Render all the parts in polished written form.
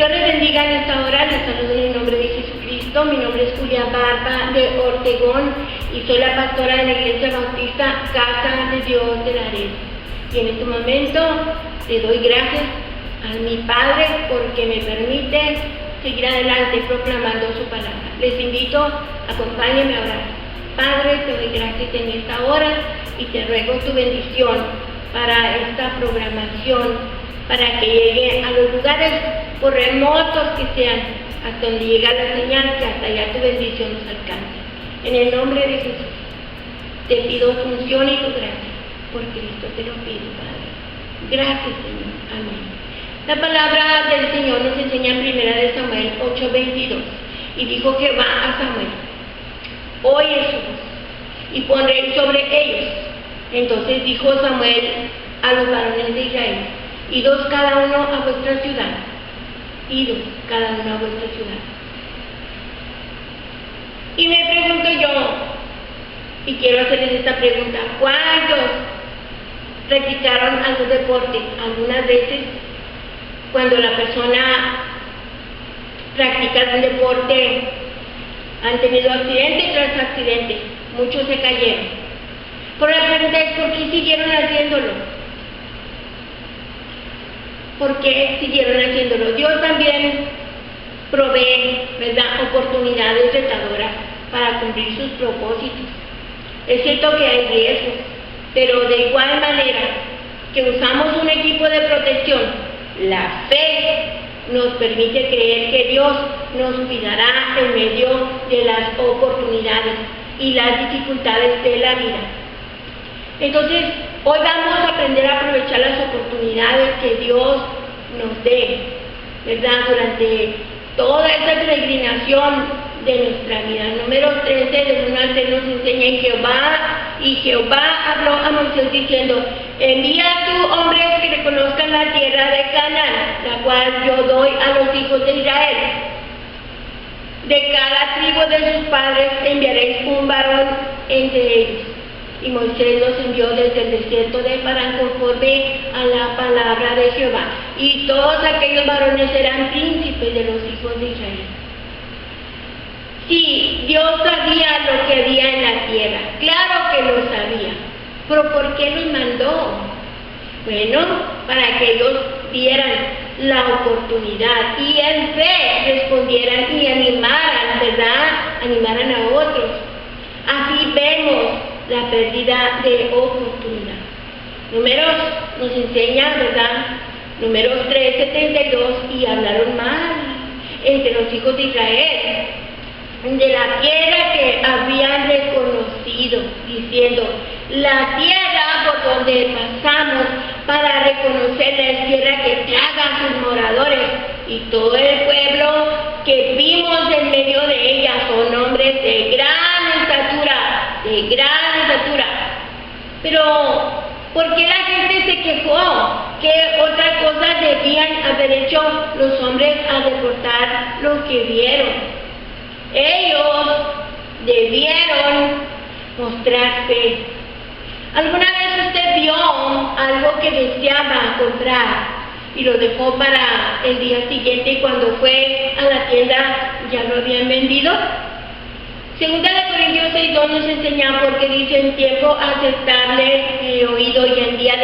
Dios les bendiga en esta hora, les saludo en el nombre de Jesucristo. Mi nombre es Julia Barba de Ortegón y soy la pastora de la Iglesia Bautista Casa de Dios de Laredo. Y en este momento le doy gracias a mi Padre porque me permite seguir adelante proclamando su palabra. Les invito, acompáñenme a orar. Padre, te doy gracias en esta hora y te ruego tu bendición para esta programación, para que llegue a los lugares por remotos que sean, hasta donde llega la señal, que hasta allá tu bendición nos alcance. En el nombre de Jesús, te pido tu unción y tu gracia, por Cristo te lo pido, Padre. Gracias, Señor. Amén. La palabra del Señor nos enseña en 1 Samuel 8:22, y dijo Jehová a Samuel: oye su voz, y pon rey sobre ellos. Entonces dijo Samuel a los varones de Israel: idos cada uno a vuestra ciudad, idos cada uno a vuestra ciudad. Y me pregunto yo, y quiero hacerles esta pregunta: ¿cuántos practicaron algún deporte? Algunas veces, cuando la persona practica algún deporte, han tenido accidente tras accidente, muchos se cayeron. Pero la pregunta es: ¿por qué siguieron haciéndolo? ¿Por qué siguieron haciéndolo? Dios también provee, ¿verdad?, oportunidades retadoras para cumplir sus propósitos. Es cierto que hay riesgos, pero de igual manera que usamos un equipo de protección, la fe nos permite creer que Dios nos cuidará en medio de las oportunidades y las dificultades de la vida. Entonces, hoy vamos a aprender a aprovechar las oportunidades que Dios nos dé, ¿verdad?, durante toda esta peregrinación de nuestra vida. Número 13, del 1 al 3, nos enseña: y Jehová habló a Moisés diciendo: envía tú hombres que reconozcan la tierra de Canaán, la cual yo doy a los hijos de Israel. De cada tribu de sus padres enviaréis un varón entre ellos. Y Moisés los envió desde el desierto de Parán conforme a la palabra de Jehová. Y todos aquellos varones eran príncipes de los hijos de Israel. Sí, Dios sabía lo que había en la tierra, claro que lo sabía. Pero ¿por qué los mandó? Bueno, para que ellos vieran la oportunidad y en fe respondieran y animaran, ¿verdad?, animaran a otros. Así vemos la pérdida de oportunidad. Números nos enseña, ¿verdad?, Números 3:72, y hablaron mal entre los hijos de Israel de la tierra que habían reconocido, diciendo: la tierra por donde pasamos para reconocerla es tierra que traga a sus moradores, y todo el pueblo que vimos en medio de ella son hombres de gran estatura, de gran estatura. Pero, ¿por qué la gente se quejó? ¿Qué otra cosa debían haber hecho los hombres al reportar lo que vieron? Ellos debieron mostrar fe. ¿Alguna vez usted vio algo que deseaba comprar y lo dejó para el día siguiente, y cuando fue a la tienda ya lo habían vendido? Segunda de Corintios 6:2 nos enseña, porque dice: en tiempo aceptable he oído, y en día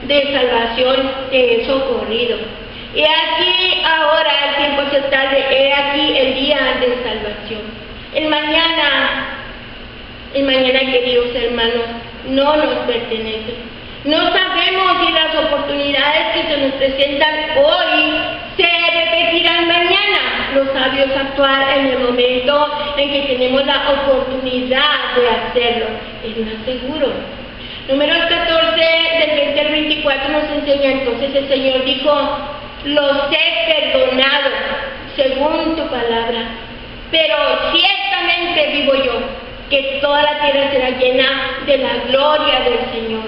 de salvación te he socorrido. He aquí ahora el tiempo aceptable, he aquí el día de salvación. El mañana, queridos hermanos, no nos pertenece. No sabemos si las oportunidades que se nos presentan hoy se repetirán mañana. Lo sabio es actuar en el momento en que tenemos la oportunidad de hacerlo. Es más seguro. Números 14, del 20 al 24 nos enseña: entonces el Señor dijo: los he perdonado según tu palabra, pero ciertamente vivo yo, que toda la tierra será llena de la gloria del Señor.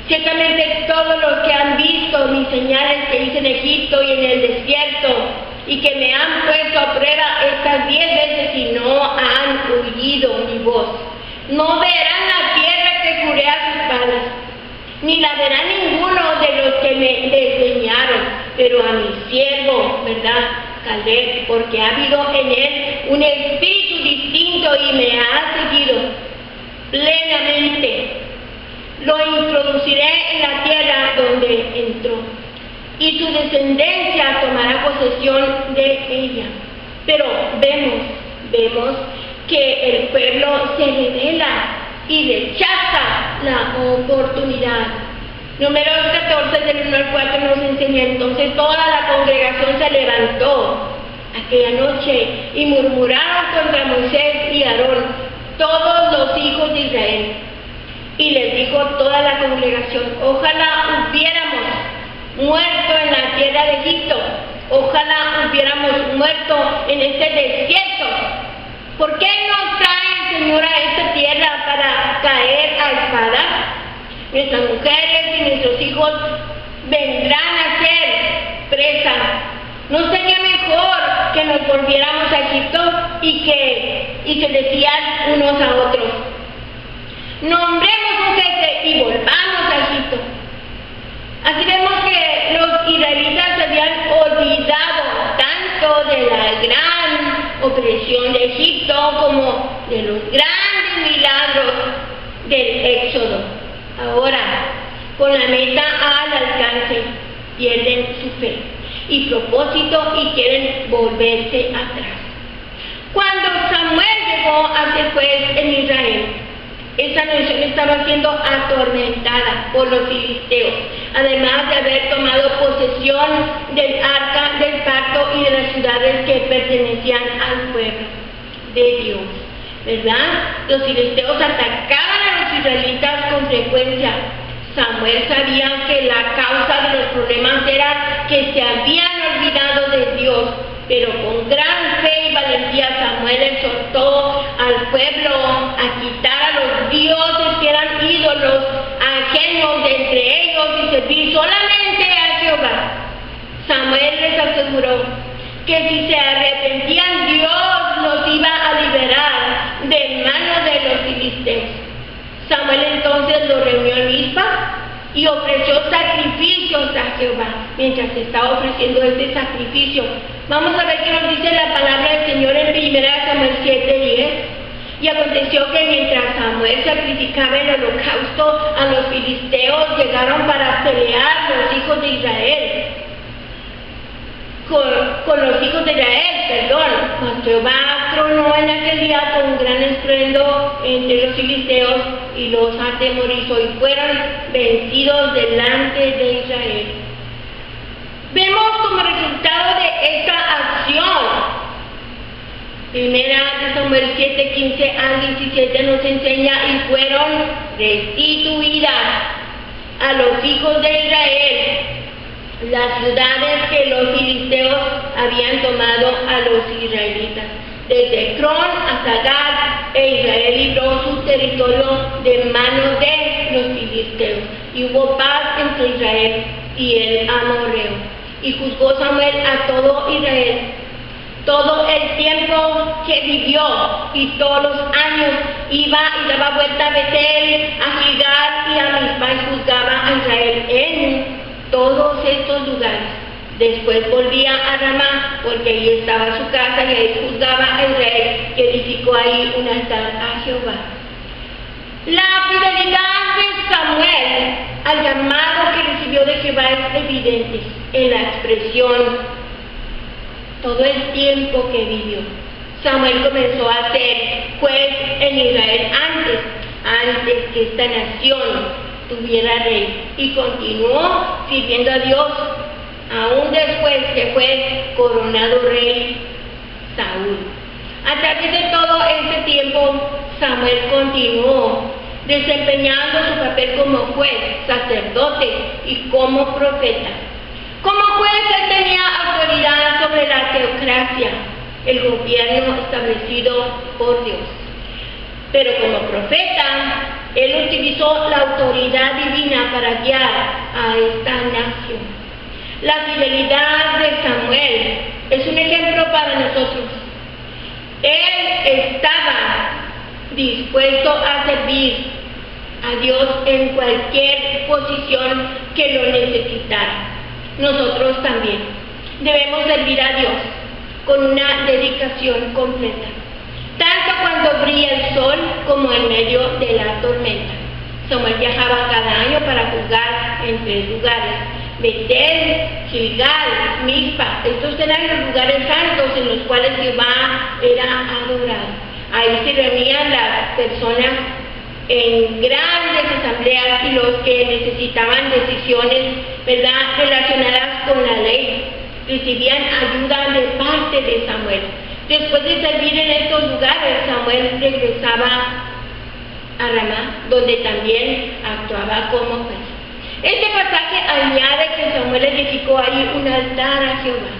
Ciertamente todos los que han visto mis señales que hice en Egipto y en el desierto, y que me han puesto a prueba estas 10 veces y no han oído mi voz, no verán la tierra que juré a sus padres, ni la verá ninguno de los que me desdeñaron, pero a mi siervo, ¿verdad?, Caleb, porque ha habido en él un espíritu distinto y me ha seguido plenamente. Lo introduciré en la tierra donde entró, y su descendencia tomará posesión de ella. Pero vemos que el pueblo se rebela y rechaza la oportunidad. Números 14 del 1 al 4 nos enseña: entonces toda la congregación se levantó aquella noche y murmuraron contra Moisés y Aarón, todos los hijos de Israel. Y les dijo toda la congregación: ojalá hubiéramos muerto en la tierra de Egipto, ojalá hubiéramos muerto en este desierto. ¿Por qué nos trae el Señor a esta tierra para caer a espada? Nuestras mujeres y nuestros hijos vendrán a ser presa. ¿No sería mejor que nos volviéramos a Egipto? Y se decían unos a otros: nombremos un jefe y volvamos a Egipto. Así vemos que los israelitas habían olvidado tanto de la gran opresión de Egipto como de los grandes milagros del Éxodo. Ahora, con la meta al alcance, pierden su fe y propósito y quieren volverse atrás. Cuando Samuel llegó a ser juez en Israel, esta nación estaba siendo atormentada por los filisteos, además de haber tomado posesión del arca del pacto y de las ciudades que pertenecían al pueblo de Dios, ¿verdad? Los filisteos atacaban a los israelitas con frecuencia. Samuel sabía que la causa de los problemas era que se habían olvidado de Dios, pero con gran fe y valentía Samuel exhortó al pueblo a quitar a los dioses que eran ídolos ajenos de entre ellos y servir solamente a Jehová. Samuel les aseguró que si se arrepentían, Dios los iba a liberar de manos de los filisteos. Samuel entonces los reunió en Mizpa y ofreció sacrificios a Jehová. Mientras estaba ofreciendo este sacrificio, vamos a ver qué nos dice la palabra del Señor en 1 Samuel 7:10. Y aconteció que mientras Samuel sacrificaba el holocausto a los filisteos, llegaron para pelear los hijos de Israel. Con los hijos de Israel, Mas Jehová tronó en aquel día con gran estruendo entre los filisteos y los atemorizó y fueron vencidos delante de Israel. Vemos como resultado de esta acción, 1 Samuel 7:15 al 17 nos enseña: y fueron restituidas a los hijos de Israel las ciudades que los filisteos habían tomado a los israelitas, desde Cron hasta Gad, e Israel libró su territorio de manos de los filisteos, y hubo paz entre Israel y el amorreo. Y juzgó Samuel a todo Israel todo el tiempo que vivió, y todos los años iba y daba vuelta a Betel, a Gilgal y a Mizpa, y juzgaba a Israel en todos estos lugares. Después volvía a Ramá, porque ahí estaba su casa, y ahí juzgaba a Israel, que edificó ahí un altar a Jehová. La fidelidad de Samuel al llamado que recibió de Jehová es evidente en la expresión todo el tiempo que vivió. Samuel comenzó a ser juez en Israel antes que esta nación tuviera rey, y continuó sirviendo a Dios aún después que fue coronado rey Saúl. A través de todo este tiempo, Samuel continuó desempeñando su papel como juez, sacerdote y como profeta. Como juez, él tenía autoridad sobre la teocracia, el gobierno establecido por Dios. Pero como profeta, él utilizó la autoridad divina para guiar a esta nación. La fidelidad de Samuel es un ejemplo para nosotros. Él estaba dispuesto a servir a Dios en cualquier posición que lo necesitara. Nosotros también debemos servir a Dios con una dedicación completa, tanto cuando brilla el sol como en medio de la tormenta. Samuel viajaba cada año para jugar en 3 lugares: Betel, Gilgal, Mizpa. Estos eran los lugares santos en los cuales Jehová era adorado. Ahí se reunían las personas en grandes asambleas y los que necesitaban decisiones, ¿verdad?, relacionadas con la ley, recibían ayuda de parte de Samuel. Después de servir en estos lugares, Samuel regresaba a Ramá, donde también actuaba como juez. Este pasaje añade que Samuel edificó ahí un altar a Jehová,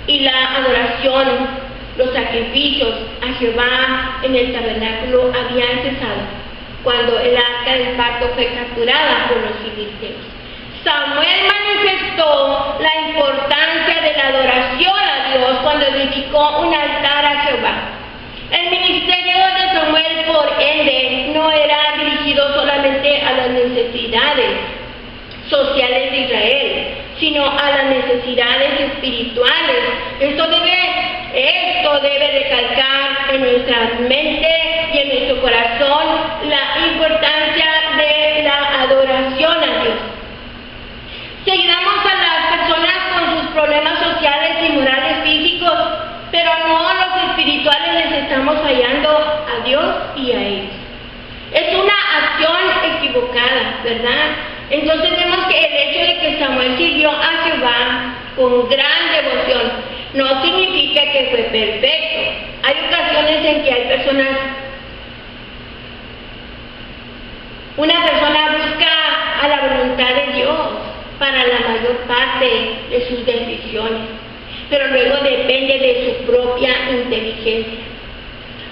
y la adoración, los sacrificios a Jehová en el tabernáculo habían cesado cuando el arca del pacto fue capturada por los filisteos. Samuel manifestó la importancia de la adoración a Dios cuando edificó un altar a Jehová. El ministerio de Samuel, por ende, no era dirigido solamente a las necesidades sociales de Israel, sino a las necesidades espirituales. Esto debe recalcar en nuestra mente y en nuestro corazón la importancia de la adoración a Dios. Seguiremos a las personas con sus problemas sociales y morales físicos, pero no los espirituales. Les estamos fallando a Dios y a ellos. Es una acción equivocada, ¿verdad? Entonces vemos que el hecho de que Samuel sirvió a Jehová con gran devoción no significa que fue perfecto. Hay ocasiones en que hay personas, una persona busca a la voluntad de Dios para la mayor parte de sus decisiones, pero luego depende de su propia inteligencia.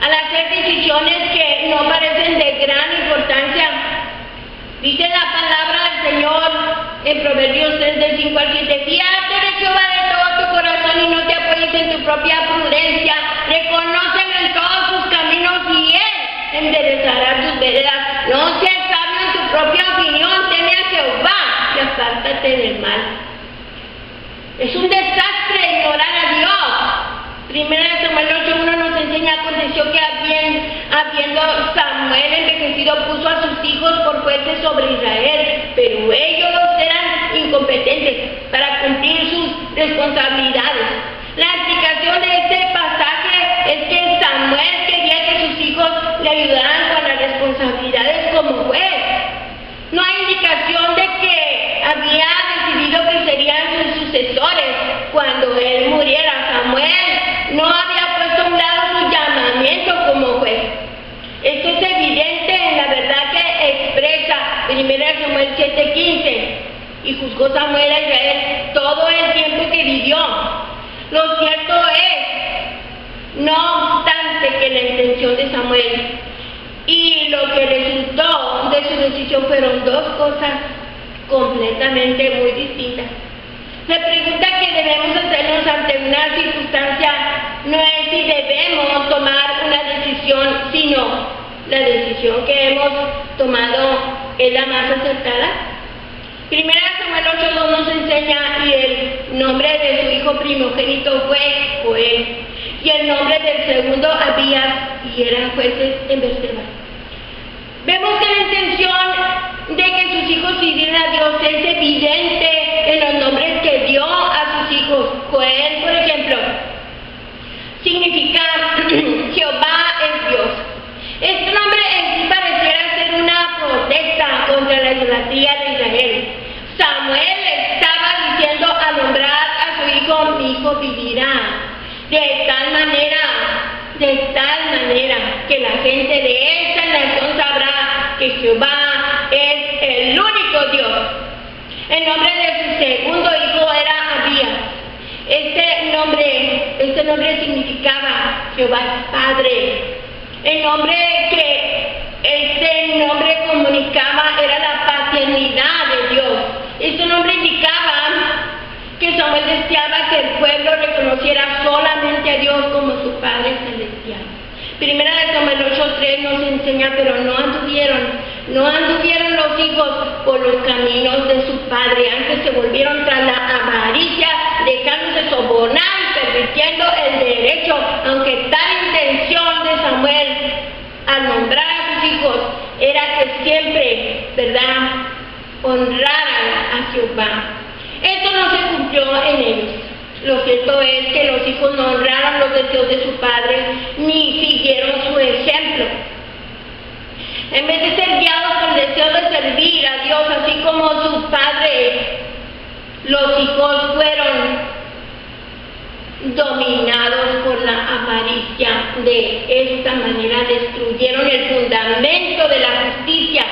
Al hacer decisiones que no parecen de gran importancia, dice la palabra del Señor en Proverbios 3, del 5 al 7, fíate de Jehová de todo tu corazón y no te apoyes en tu propia prudencia, reconócelo en todos tus caminos y Él enderezará tus veredas. No seas sabio en tu propia opinión, teme a Jehová y apártate del mal. Es un desastre ignorar a Dios. Primera de Samuel 8:1 nos enseña: aconteció que habiendo Samuel envejecido, puso a sus hijos por jueces sobre Israel, pero ellos eran incompetentes para cumplir sus responsabilidades. La explicación de este pasaje es que Samuel quería que sus hijos le ayudaran con las responsabilidades como juez. No hay indicación de que había decidido que serían sus sucesores cuando él muriera. Samuel no había puesto a un lado su llamamiento como juez. Esto es evidente en la verdad que expresa 1 Samuel 7:15. Y juzgó Samuel a Israel todo el tiempo que vivió. Lo cierto es, no obstante, que la intención de Samuel y lo que resultó de su decisión fueron dos cosas completamente muy distintas. La pregunta que debemos hacernos ante una circunstancia no es si debemos tomar una decisión, sino la decisión que hemos tomado es la más acertada. Primera Samuel 8:2 nos enseña: y el nombre de su hijo primogénito fue Joel, y el nombre del segundo Abías, y eran jueces en Berseba. Vemos que la intención de que sus hijos sirvieran a Dios es evidente en los nombres que dio a sus hijos. Joel, por ejemplo, significa Jehová es Dios. Este nombre en sí pareciera ser una protesta contra la idolatría de Israel. Samuel estaba diciendo al nombrar a su hijo: mi hijo vivirá. De tal manera que la gente de esta nación sabrá que Jehová es el único Dios. El nombre de su segundo hijo era Abías. Este nombre significaba Jehová es Padre. El nombre que este nombre comunicaba era la paternidad de Dios. Este nombre indicaba que Samuel deseaba que el pueblo reconociera solamente a Dios como su Padre celestial. Primera de Samuel 8:3 nos enseña: pero no anduvieron los hijos por los caminos de su padre, antes se volvieron tras la avaricia, dejándose sobornar y pervirtiendo el derecho, aunque tal intención de Samuel al nombrar a sus hijos era que siempre, ¿verdad?, honraran a Jehová. Esto no se cumplió en ellos. Lo cierto es que los hijos no honraron los deseos de su padre ni siguieron su ejemplo. En vez de ser guiados por el deseo de servir a Dios, así como su padre, los hijos fueron dominados por la avaricia. De esta manera destruyeron el fundamento de la justicia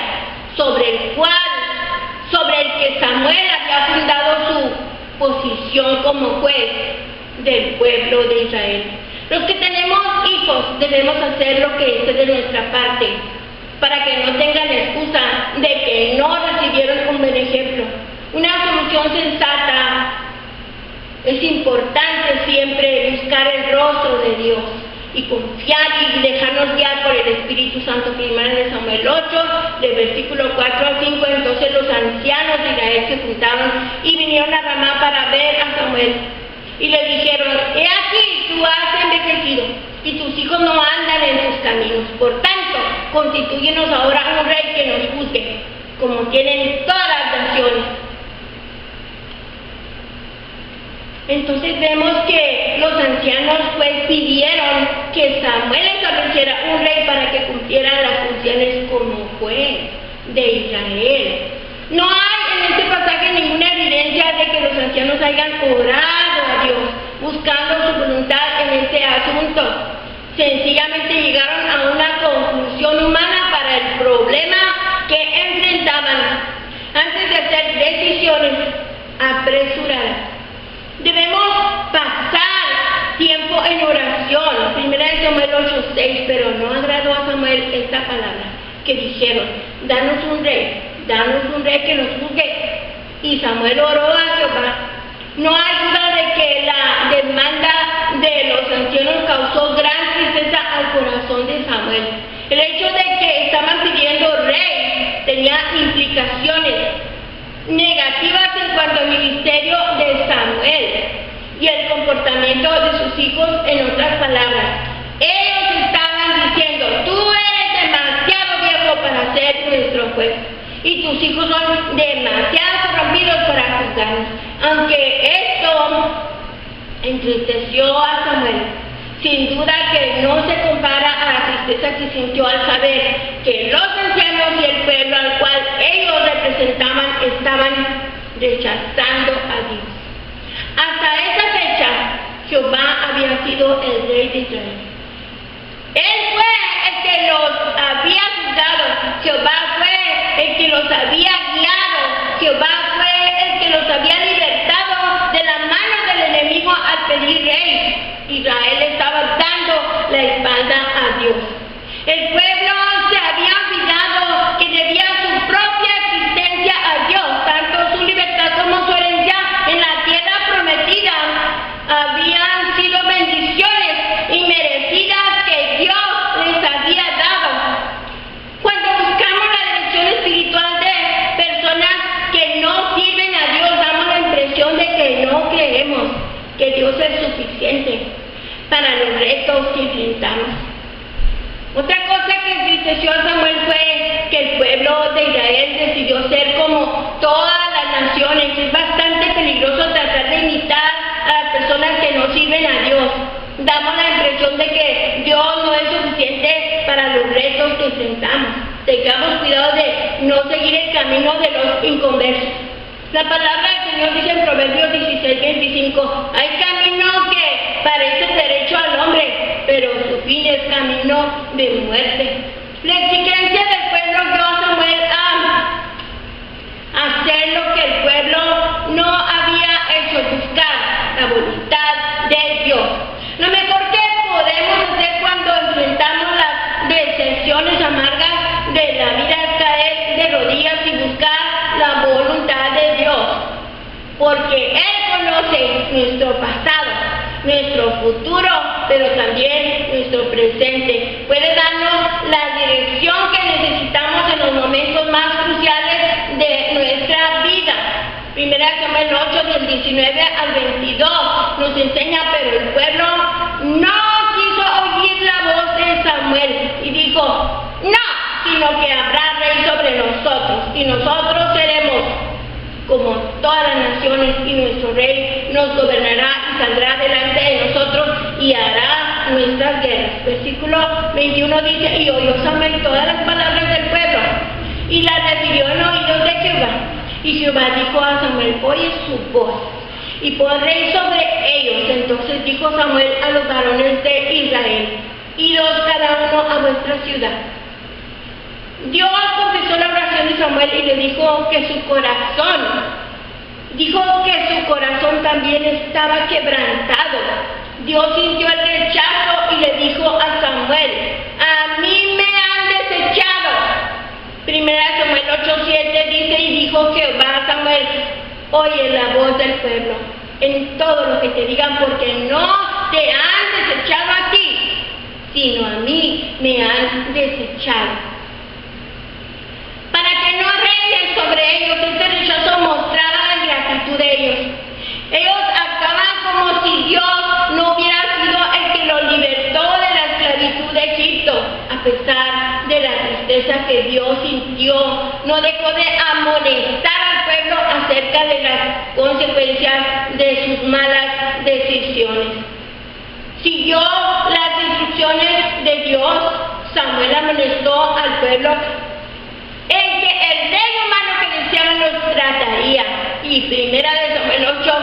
sobre el que Samuel había fundado su posición como juez del pueblo de Israel. Los que tenemos hijos debemos hacer lo que esté de nuestra parte para que no tengan excusa de que no recibieron un buen ejemplo. Una solución sensata. Es importante siempre buscar el rostro de Dios y confiar y dejarnos guiar por el Espíritu Santo. Primera de Samuel 8, del versículo 4 al 5. Entonces los ancianos de Israel se juntaron y vinieron a Ramá para ver a Samuel. Y le dijeron: he aquí, tú has envejecido y tus hijos no andan en tus caminos. Por tanto, constitúyenos ahora un rey que nos juzgue, como tienen todas las naciones. Entonces vemos que los ancianos pues pidieron que Samuel estableciera un rey para que cumpliera las funciones como juez de Israel. No hay en este pasaje ninguna evidencia de que los ancianos hayan orado a Dios buscando su voluntad en este asunto. Sencillamente llegaron a una conclusión humana para el problema que enfrentaban antes de hacer decisiones apresuradas. Debemos pasar tiempo en oración. Primera de Samuel 8:6. Pero no agradó a Samuel esta palabra, que dijeron: danos un rey que nos juzgue. Y Samuel oró a Jehová. No hay duda de que la demanda de los ancianos causó gran tristeza al corazón de Samuel. El hecho de que estaban pidiendo rey tenía implicaciones negativas en cuanto al ministerio de Samuel y el comportamiento de sus hijos. En otras palabras, ellos estaban diciendo: tú eres demasiado viejo para ser nuestro juez y tus hijos son demasiado corrompidos para juzgarnos. Aunque esto entristeció a Samuel, sin duda que no se compara a la tristeza que sintió al saber que los ancianos y el pueblo al cual ellos representaban estaban rechazando a Dios. Hasta esa fecha, Jehová había sido el rey de Israel. Él fue el que los había juzgado. Jehová fue el que los había guiado. Jehová fue el que los había libertado de la mano del enemigo al pedir rey. Israel estaba dando la espalda a Dios. El pueblo se había olvidado que debía su propia existencia a Dios. Tanto su libertad como su herencia en la tierra prometida habían sido bendiciones inmerecidas que Dios les había dado. Cuando buscamos la dirección espiritual de personas que no sirven a Dios, damos la impresión de que no creemos que Dios es suficiente para los retos que enfrentamos. Otra cosa que entristeció a Samuel fue que el pueblo de Israel decidió ser como todas las naciones. Es bastante peligroso tratar de imitar a las personas que no sirven a Dios. Damos la impresión de que Dios no es suficiente para los retos que enfrentamos. Tengamos cuidado de no seguir el camino de los inconversos. La palabra del Señor dice en Proverbios 16:25: hay camino que parece derecho al hombre, pero su fin es camino de muerte. La exigencia del pueblo dio a Samuel a hacer lo que el pueblo no había hecho: buscar la voluntad de Dios. Lo mejor que podemos hacer cuando enfrentamos las decepciones amargas de la vida es caer de rodillas y buscar la voluntad de Dios, porque Él conoce nuestro pasado, nuestro futuro, pero también nuestro presente. Puede darnos la dirección que necesitamos en los momentos más cruciales de nuestra vida. Primera Samuel 8, del 19 al 22 nos enseña: pero el y nosotros seremos como todas las naciones, y nuestro rey nos gobernará y saldrá delante de nosotros y hará nuestras guerras. Versículo 21 dice: y oyó Samuel todas las palabras del pueblo, y las refirió en oídos de Jehová. Y Jehová dijo a Samuel: oye su voz, y pon rey sobre ellos. Entonces dijo Samuel a los varones de Israel: idos cada uno a vuestra ciudad. Dios confesó la oración de Samuel y le dijo que su corazón también estaba quebrantado. Dios sintió el rechazo y le dijo a Samuel: a mí me han desechado. Primera Samuel 8:7 dice: y dijo Jehová a Samuel: oye la voz del pueblo en todo lo que te digan, porque no te han desechado a ti, sino a mí me han desechado. Para que no reinen sobre ellos. Este rechazo mostraba la ingratitud de ellos. Ellos actuaban como si Dios no hubiera sido el que los libertó de la esclavitud de Egipto. A pesar de la tristeza que Dios sintió, no dejó de amonestar al pueblo acerca de las consecuencias de sus malas decisiones. Siguió las instrucciones de Dios. Samuel amonestó al pueblo en que el rey humano que deseaban los trataría. Y primera de Samuel 8,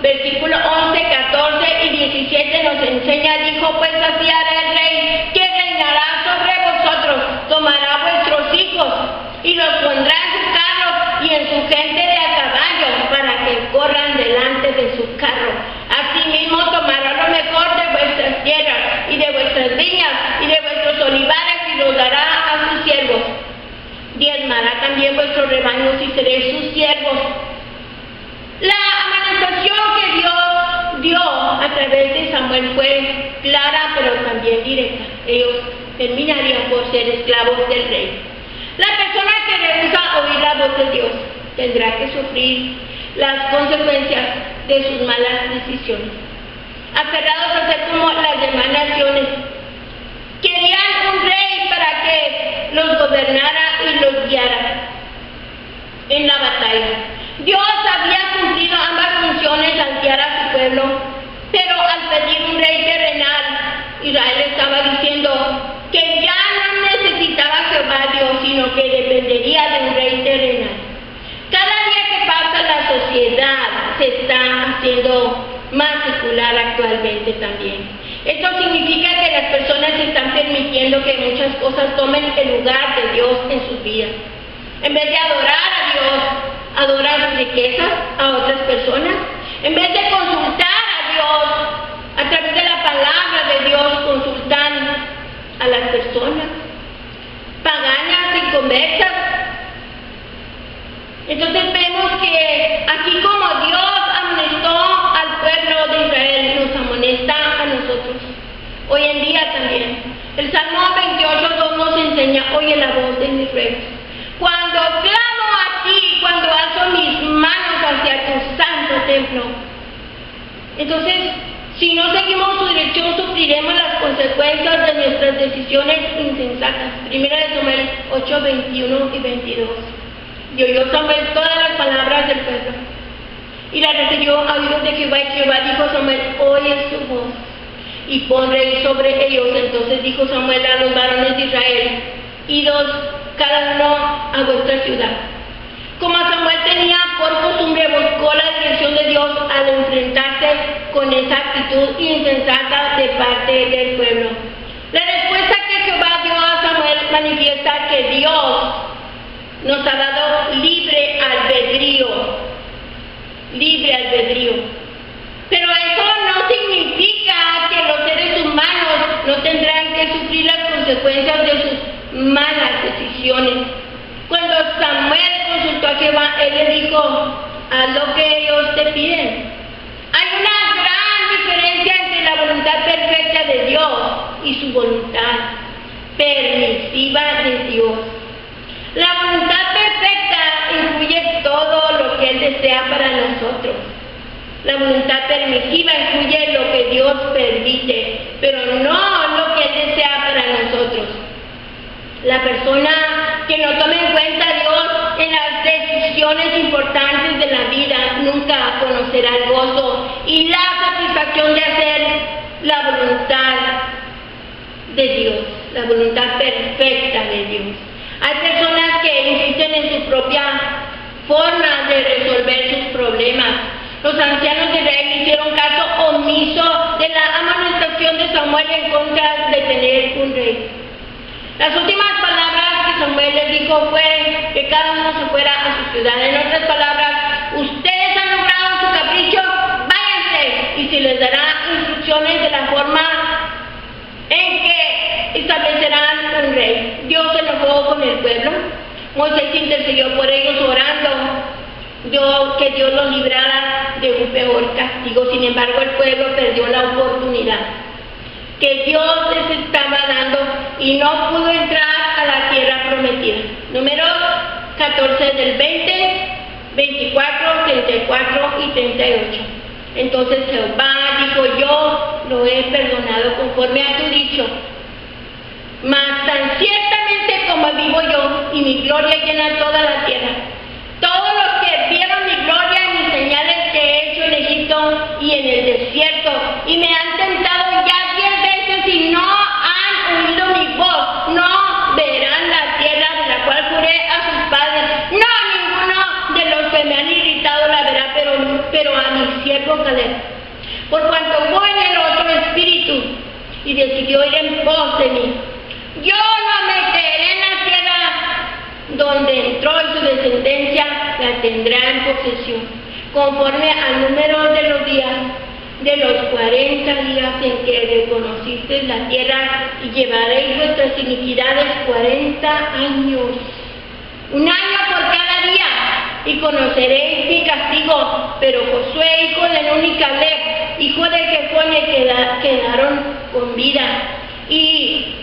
versículos 11, 14 y 17 nos enseña: dijo pues así hará el rey, que reinará sobre vosotros, tomará vuestros hijos y los pondrá en su carro y en su gente de a caballo, para que corran delante de su carro. Asimismo tomará lo mejor de vuestras tierras y de vuestras viñas y de vuestros olivares y los dará a sus siervos. Diezmará también vuestros rebaños y seréis sus siervos. La amonestación que Dios dio a través de Samuel fue clara, pero también directa. Ellos terminarían por ser esclavos del rey. La persona que rehúsa oír la voz de Dios tendrá que sufrir las consecuencias de sus malas decisiones. Aferrados a ser como las demás naciones, querían un rey para que los gobernara y los guiara en la batalla. Dios había cumplido ambas funciones al guiar a su pueblo, pero al pedir un rey terrenal, Israel estaba diciendo que ya no necesitaba a Jehová Dios, sino que dependería de un rey terrenal. Cada día que pasa, la sociedad se está haciendo más secular actualmente también. Esto significa que las personas están permitiendo que muchas cosas tomen el lugar de Dios en sus vidas. En vez de adorar a Dios, adoran sus riquezas a otras personas. En vez de consultar a Dios, a través de la palabra de Dios, consultan a las personas paganas y conversas. Entonces vemos que aquí, como Dios amonestó al pueblo de Israel, nos amonesta a nosotros hoy en día también. El Salmo 28:2 nos enseña: oye la voz de mis ruegos. Cuando clamo a ti, cuando alzo mis manos hacia tu santo templo. Entonces, si no seguimos su dirección, sufriremos las consecuencias de nuestras decisiones insensatas. Primera de Samuel 8, 21 y 22. Y oyó Samuel todas las palabras del pueblo, y las refirió a oídos de Jehová. Y Jehová dijo a Samuel: oye su voz, y pon rey sobre ellos. Entonces dijo Samuel a los varones de Israel: idos cada uno a vuestra ciudad. Como Samuel tenía por costumbre, buscó la dirección de Dios al enfrentarse con esa actitud insensata de parte del pueblo. La respuesta que Jehová dio a Samuel manifiesta que Dios nos ha dado libre albedrío. Pero eso no significa que los seres humanos no tendrán que sufrir las consecuencias de sus malas decisiones. Cuando Samuel consultó a Jehová, él le dijo: haz lo que ellos te piden. Hay una gran diferencia entre la voluntad perfecta de Dios y su voluntad permisiva de Dios. La voluntad perfecta incluye todo lo que Él desea para nosotros. La voluntad permisiva incluye lo que Dios permite, pero no lo que Él desea para nosotros. La persona que no tome en cuenta a Dios en las decisiones importantes de la vida, nunca conocerá el gozo y la satisfacción de hacer la voluntad de Dios, la voluntad perfecta de Dios. Hay personas que insisten en su propia forma de resolver sus problemas. Los ancianos de Israel hicieron caso omiso de la amonestación de Samuel en contra de tener un rey. Las últimas palabras que Samuel les dijo fue que cada uno se fuera a su ciudad. En otras palabras, ustedes han logrado su capricho, váyanse, y se les dará instrucciones de la forma en que establecerán un rey. Dios se enojó con el pueblo. Moisés intercedió por ellos orando que Dios los librara de un peor castigo. Sin embargo, el pueblo perdió la oportunidad que Dios les estaba dando y no pudo entrar a la tierra prometida. Números 14 del 20, 24, 34 y 38. Entonces Jehová dijo: yo lo he perdonado conforme a tu dicho, mas tan ciertamente como vivo yo y mi gloria llena toda la tierra, todos los que vieron mi gloria y mis señales que he hecho en Egipto y en el desierto, y me han tentado ya 10 veces y no han oído mi voz, no verán la tierra de la cual juré a sus padres. No, ninguno de los que me han irritado la verá, pero a mi siervo Caleb, por cuanto hubo en el otro espíritu y decidió ir en pos de mí. Yo lo meteré en la tierra donde entró y su descendencia la tendrá en posesión, conforme al número de los días de los 40 días en que reconocisteis la tierra, y llevaréis vuestras iniquidades 40 años, un año por cada día, y conoceréis mi castigo. Pero Josué, hijo de Nun, y Caleb, hijo de Jefone, quedaron con vida, y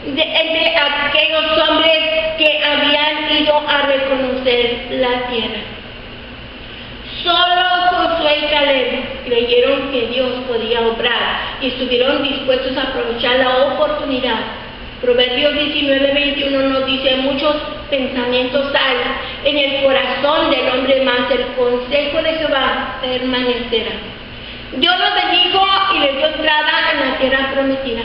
entre aquellos hombres que habían ido a reconocer la tierra. Solo Josué y Caleb creyeron que Dios podía obrar y estuvieron dispuestos a aprovechar la oportunidad. Proverbios 19:21 nos dice: muchos pensamientos hay en el corazón del hombre, mas el consejo de Jehová permanecerá. Dios los bendijo y les dio entrada en la tierra prometida.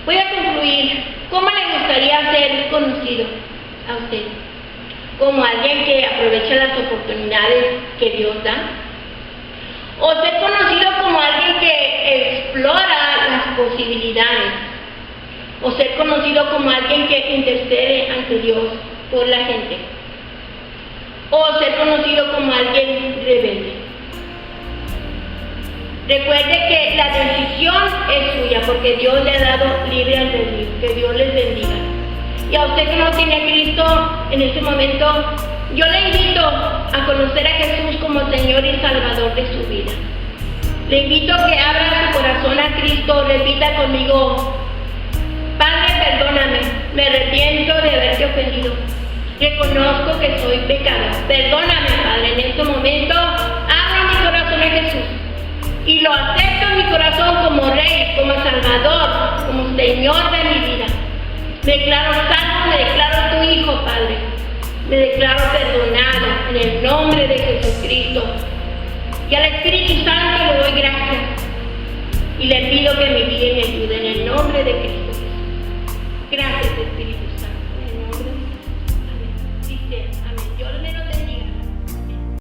Voy a concluir. ¿Cómo le gustaría ser conocido a usted? ¿Como alguien que aprovecha las oportunidades que Dios da? ¿O ser conocido como alguien que explora las posibilidades? ¿O ser conocido como alguien que intercede ante Dios por la gente? ¿O ser conocido como alguien rebelde? Recuerde que la decisión es suya, porque Dios le ha dado libre albedrío. Que Dios les bendiga. Y a usted que no tiene a Cristo en este momento, yo le invito a conocer a Jesús como Señor y Salvador de su vida. Le invito a que abra su corazón a Cristo. Repita conmigo: Padre, perdóname, me arrepiento de haberte ofendido. Reconozco que soy pecador. Perdóname, Padre, en este momento abro mi corazón a Jesús y lo acepto en mi corazón como Rey, como Salvador, como Señor de mi vida. Me declaro salvo, me declaro tu Hijo, Padre. Me declaro perdonado en el nombre de Jesucristo. Y al Espíritu Santo le doy gracias y le pido que me guíe en el